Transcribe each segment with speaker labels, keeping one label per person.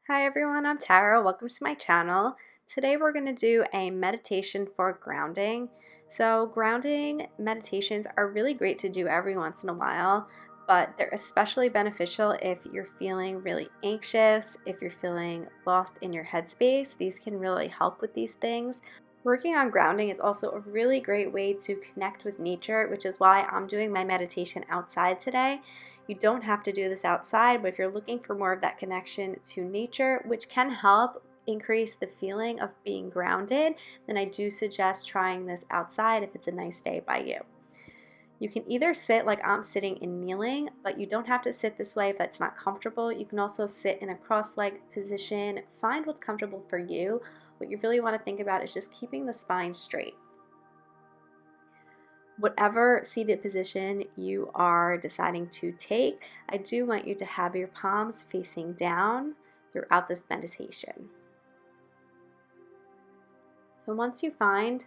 Speaker 1: Hi everyone, I'm Tara. Welcome to my channel. Today we're going to do a meditation for grounding. So grounding meditations are really great to do every once in a while, but they're especially beneficial if you're feeling really anxious, if you're feeling lost in your headspace. These can really help with these things. Working on grounding is also a really great way to connect with nature, which is why I'm doing my meditation outside today. You don't have to do this outside, but if you're looking for more of that connection to nature, which can help increase the feeling of being grounded, then I do suggest trying this outside if it's a nice day by you. You can either sit like I'm sitting and kneeling, but you don't have to sit this way if that's not comfortable. You can also sit in a cross-legged position. Find what's comfortable for you. What you really want to think about is just keeping the spine straight. Whatever seated position you are deciding to take, I do want you to have your palms facing down throughout this meditation. So once you find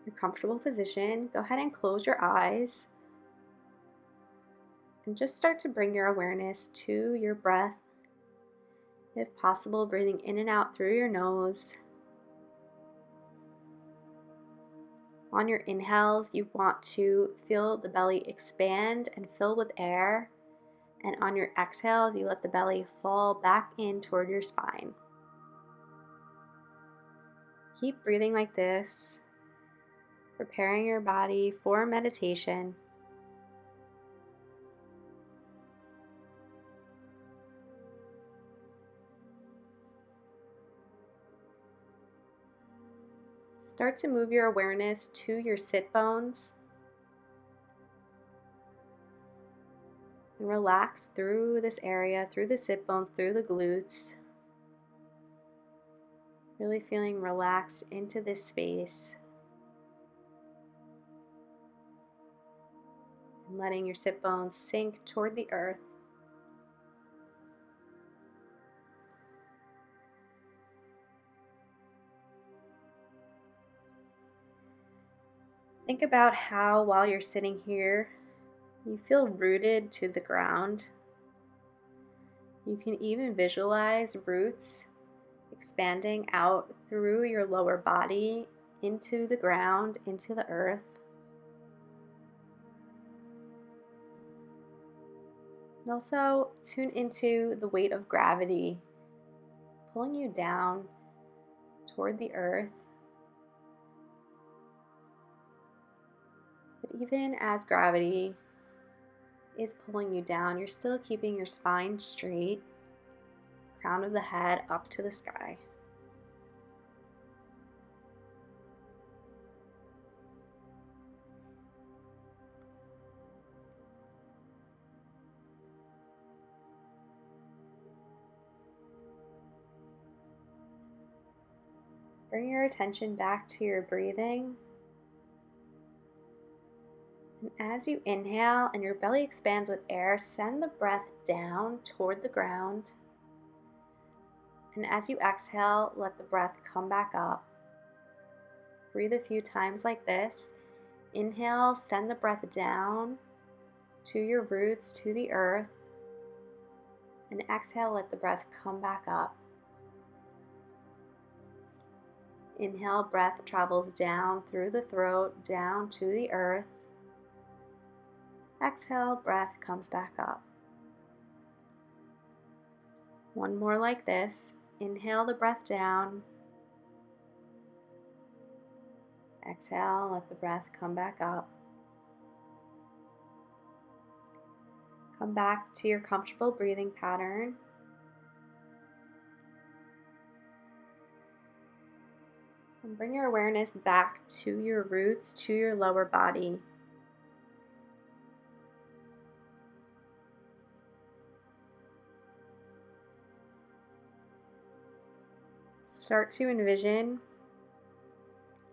Speaker 1: your comfortable position, go ahead and close your eyes and just start to bring your awareness to your breath. If possible, breathing in and out through your nose. On your inhales, you want to feel the belly expand and fill with air. And on your exhales, you let the belly fall back in toward your spine. Keep breathing like this, preparing your body for meditation. Start to move your awareness to your sit bones. And relax through this area, through the sit bones, through the glutes. Really feeling relaxed into this space. And letting your sit bones sink toward the earth. Think about how, while you're sitting here, you feel rooted to the ground. You can even visualize roots expanding out through your lower body into the ground, into the earth. And also tune into the weight of gravity pulling you down toward the earth. But even as gravity is pulling you down, you're still keeping your spine straight, crown of the head up to the sky. Bring your attention back to your breathing. And as you inhale and your belly expands with air, send the breath down toward the ground. And as you exhale, let the breath come back up. Breathe a few times like this. Inhale, send the breath down to your roots, to the earth. And exhale, let the breath come back up. Inhale, breath travels down through the throat, down to the earth. Exhale, breath comes back up. One more like this. Inhale the breath down. Exhale, let the breath come back up. Come back to your comfortable breathing pattern. And bring your awareness back to your roots, to your lower body. Start to envision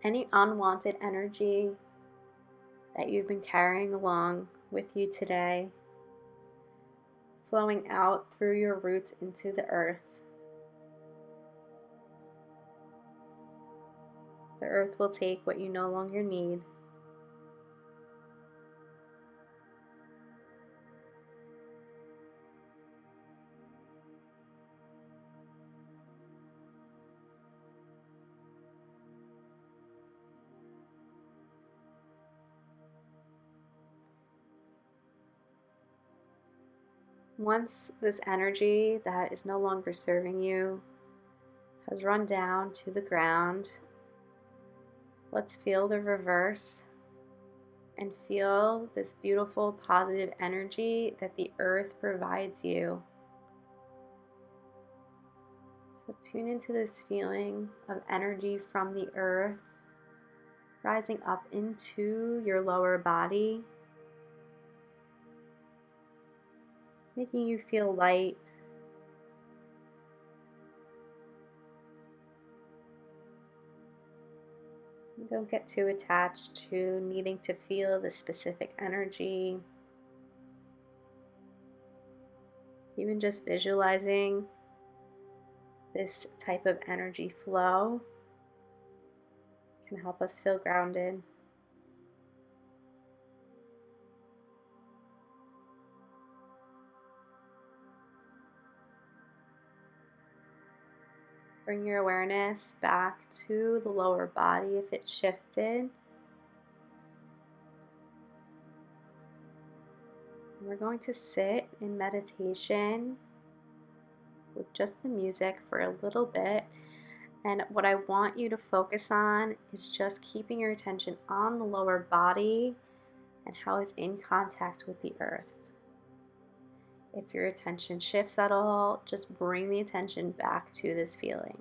Speaker 1: any unwanted energy that you've been carrying along with you today, flowing out through your roots into the earth. The earth will take what you no longer need. Once this energy that is no longer serving you has run down to the ground, let's feel the reverse and feel this beautiful positive energy that the earth provides you. So tune into this feeling of energy from the earth rising up into your lower body, making you feel light. Don't get too attached to needing to feel the specific energy. Even just visualizing this type of energy flow can help us feel grounded. Bring your awareness back to the lower body if it shifted. And we're going to sit in meditation with just the music for a little bit. And what I want you to focus on is just keeping your attention on the lower body and how it's in contact with the earth. If your attention shifts at all, just bring the attention back to this feeling.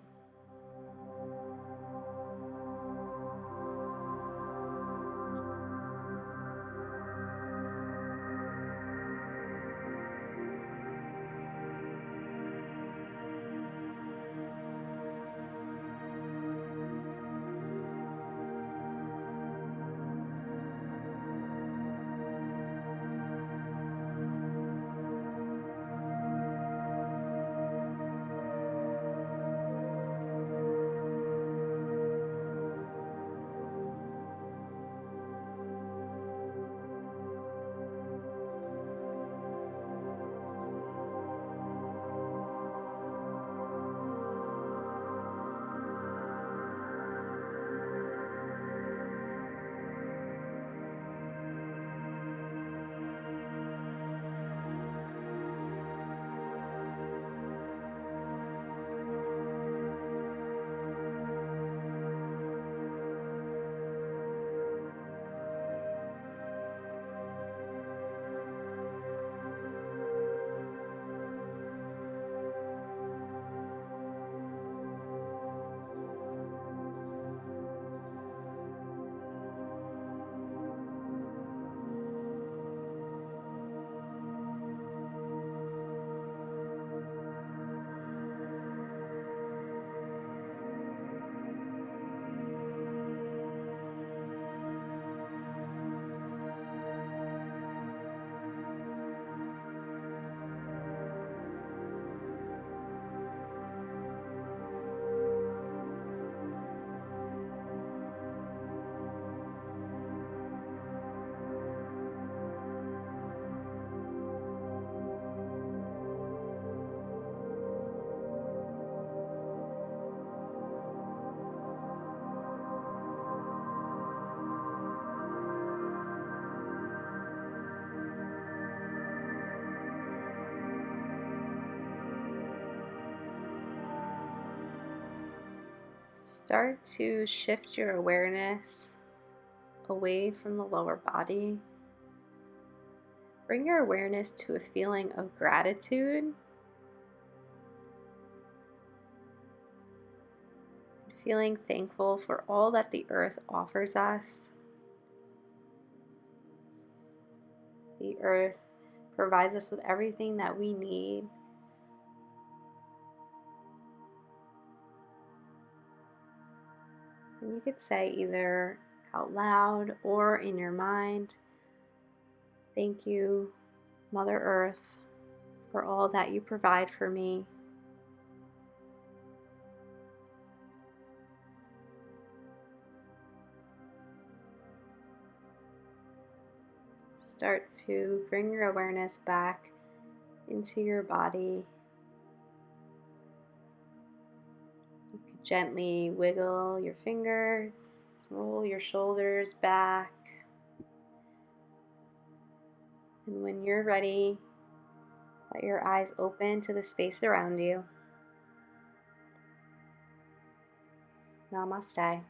Speaker 1: Start to shift your awareness away from the lower body. Bring your awareness to a feeling of gratitude, feeling thankful for all that the earth offers us. The earth provides us with everything that we need. And you could say either out loud or in your mind, "Thank you, Mother Earth, for all that you provide for me." Start to bring your awareness back into your body. You could gently wiggle your fingers, roll your shoulders back. And when you're ready, Let your eyes open to the space around you. Namaste.